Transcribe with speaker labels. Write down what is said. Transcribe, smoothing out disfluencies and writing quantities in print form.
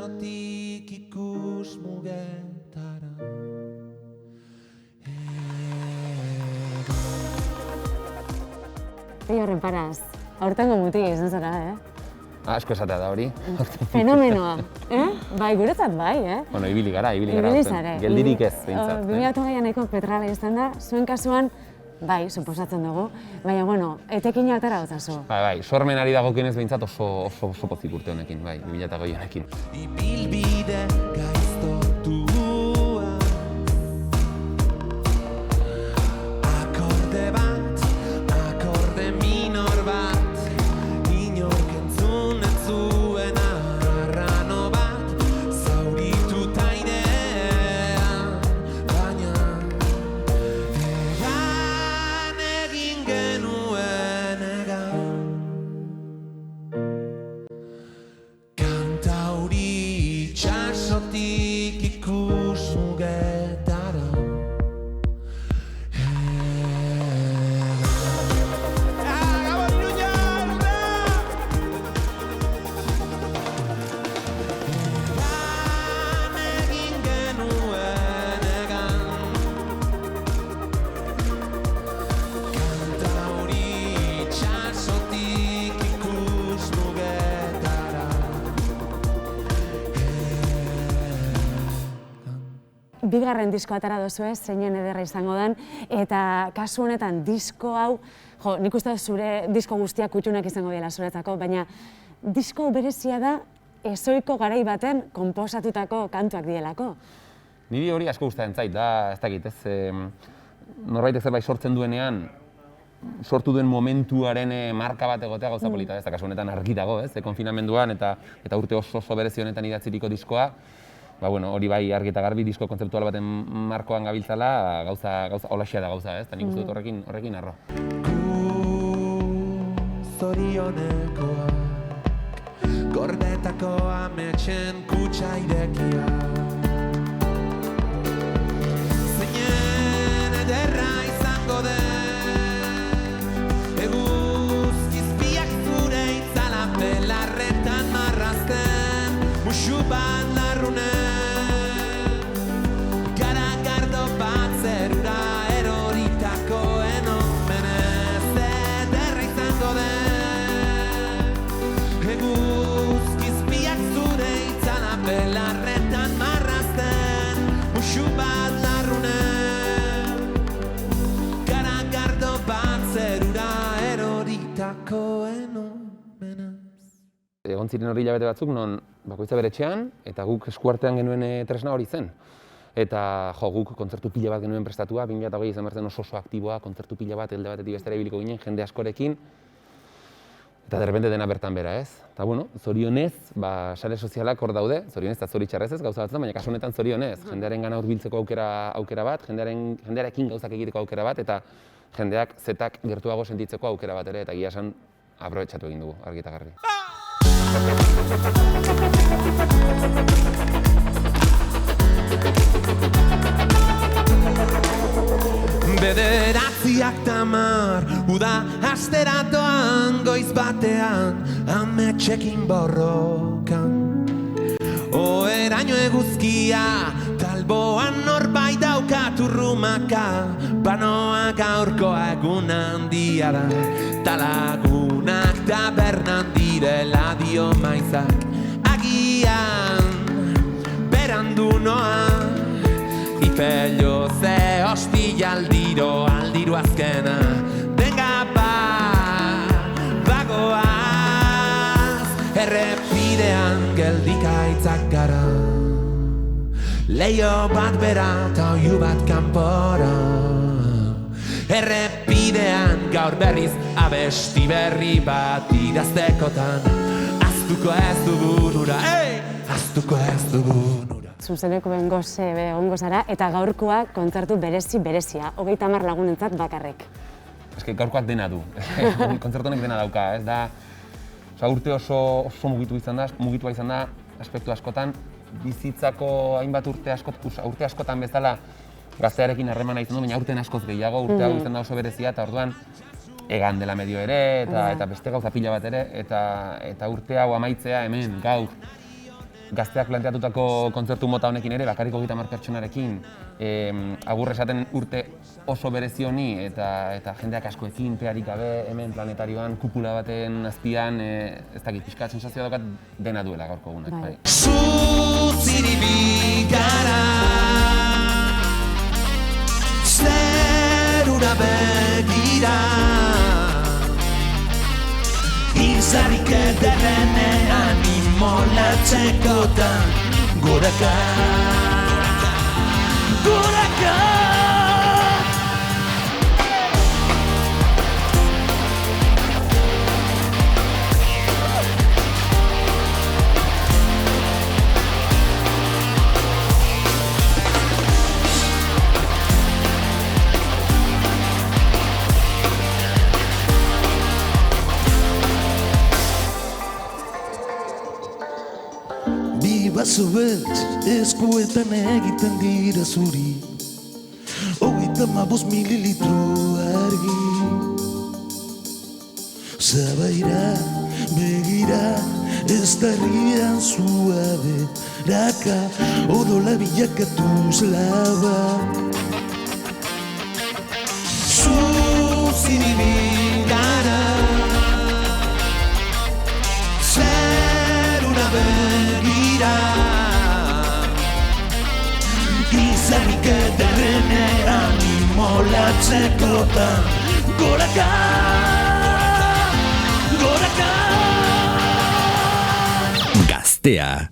Speaker 1: itxasotik ikus mugetara.
Speaker 2: Horren paraz, aurtengo mutik izan zara,
Speaker 3: Asko esatea da hori.
Speaker 2: Fenomenoa, Bai, guretzat bai,
Speaker 3: Bueno, ibili gara.
Speaker 2: zare.
Speaker 3: Geldirik ez, behintzat.
Speaker 2: 2008an nahiko petrala izan da, zuen kasuan, bai, suposatzen dugu, baina, bueno, etekin atera dutazu.
Speaker 3: Bai, sormenari dagokienez behintzat oso pozik urte honekin, bai, 2008 honekin.
Speaker 1: Ibilbide gaiztotua, akorde bat, akorde minor bat, inork entzun ez zuen arrano bat, zaurituta airean, baina egan egin genuen egan. Kanta hori itxasotik ikus mugetara. Gabon Iruña, egan egin genuen egan. Kanta hori itxasotik ikus mugetara.
Speaker 2: Bigarren disko atera duzue, zeinen ederra izango den, eta kasu honetan disko hau, nik uste dut zure disko guztiak kutxunak izango dela zuretzako, baina disko hau berezia da ezoiko garai baten konposatutako kantuak dielako.
Speaker 3: Niri hori asko gustatzen zait, da, ez dakit, norbaitek zerbait sortzen duenean, sortu duen momentuaren marka bat egotea gauza polita, ez da, kasu honetan argi dago, konfinamenduan eta urte oso berezi honetan idatziriko diskoa, bueno, hori bai argi eta garbi disko kontzeptual baten markoan gabiltzala, gauza holaxea da gauza, eta nik uste dut horrekin arro.
Speaker 1: Zorionekoak, gordetako ametxen kutsa irekia. Zeinen ederra izango den, eguzkizpiak zure itzala belarretan marrazten, musu bat larrunen, garagardo bat zerura eroritakoen omenez ederra izango den, eguzkizpiak zure itzala belarretan marrazten, musu bat larrunen, garagardo bat zerura eroritakoen omenez.
Speaker 3: Egon ziren hori hilabete batzuk non bakoitza bere etxean, eta guk eskuartean genuen tresna hori zen. Eta guk kontzertu pila bat genuen prestatua, 2008 izan bertzen oso aktiboa, kontzertu pila bat, elde batetik bestera ibiliko ginen, jende askorekin, eta derrepente dena bertan bera, ez? Eta bueno, zorionez, sare sozialak hor daude, zorionez eta zoritxarrez ez gauza batzen, baina kasu honetan zorionez, jendearen gana hurbiltzeko aukera bat, jendearekin gauzak egiteko aukera bat, eta jendeak zetak gertuago sentitzeko aukera bat ere, eta egia esan aprobetxatu egin dugu, argi eta garbi.
Speaker 1: Bederatziak tamar, uda asteratoan, goiz batean, ametxekin borrokan. Oeraino eguzkia, talboan norbait daukat urrumaka, banoa gaurkoa egun handia da, talagunak tabernan direla dio maizak. Agian, berandu noa, ipelio ze hostia aldiro azkena, denga bagoaz, errepidean geldikaitzak gara, leio bat bera eta oiu bat kanpora, errepidean gaur berriz abesti berri bat idaztekotan, aztuko ez dugu nura, aztuko ez dugu nura.
Speaker 2: Zuzeneko ongo zara, eta gaurkoa kontzertu berezia, 30 lagunentzat bakarrik.
Speaker 3: Eske gaurkoak dena du, kontzertu honek dena dauka, ez da, urte oso mugitua izan da, aspektu askotan, bizitzako hainbat urte askotan bezala gaztearekin harremana izan du, baina urten askoz gehiago, urte hau izan da oso berezia, eta orduan egan dela medio ere, eta beste gauza pila bat ere, eta urte hau amaitzea hemen, gaur, gazteak planteatutako kontzertu mota honekin ere, bakarrik 30 pertsonarekin, agur esaten urte oso berezi honi eta jendeak askoekin, pearik gabe, hemen planetarioan, kupula baten azpian, ez dakit, pixka sensazioa daukat dena duela gaurko egunak. Bai.
Speaker 1: Zuziribi gara, zerura begira, izarrik ederrenean imolatzekotan, goraka, goraka.
Speaker 4: Baso beltz eskuetan egiten dira zuri 35 mililitro argi Zabaira begira ez da herrian suabe Raka odola bilakatuz laba
Speaker 1: Zuziribi gara, zerura begira, izarrik ederrenean imolatzekotan, goraka, goraka.
Speaker 5: Gaztea.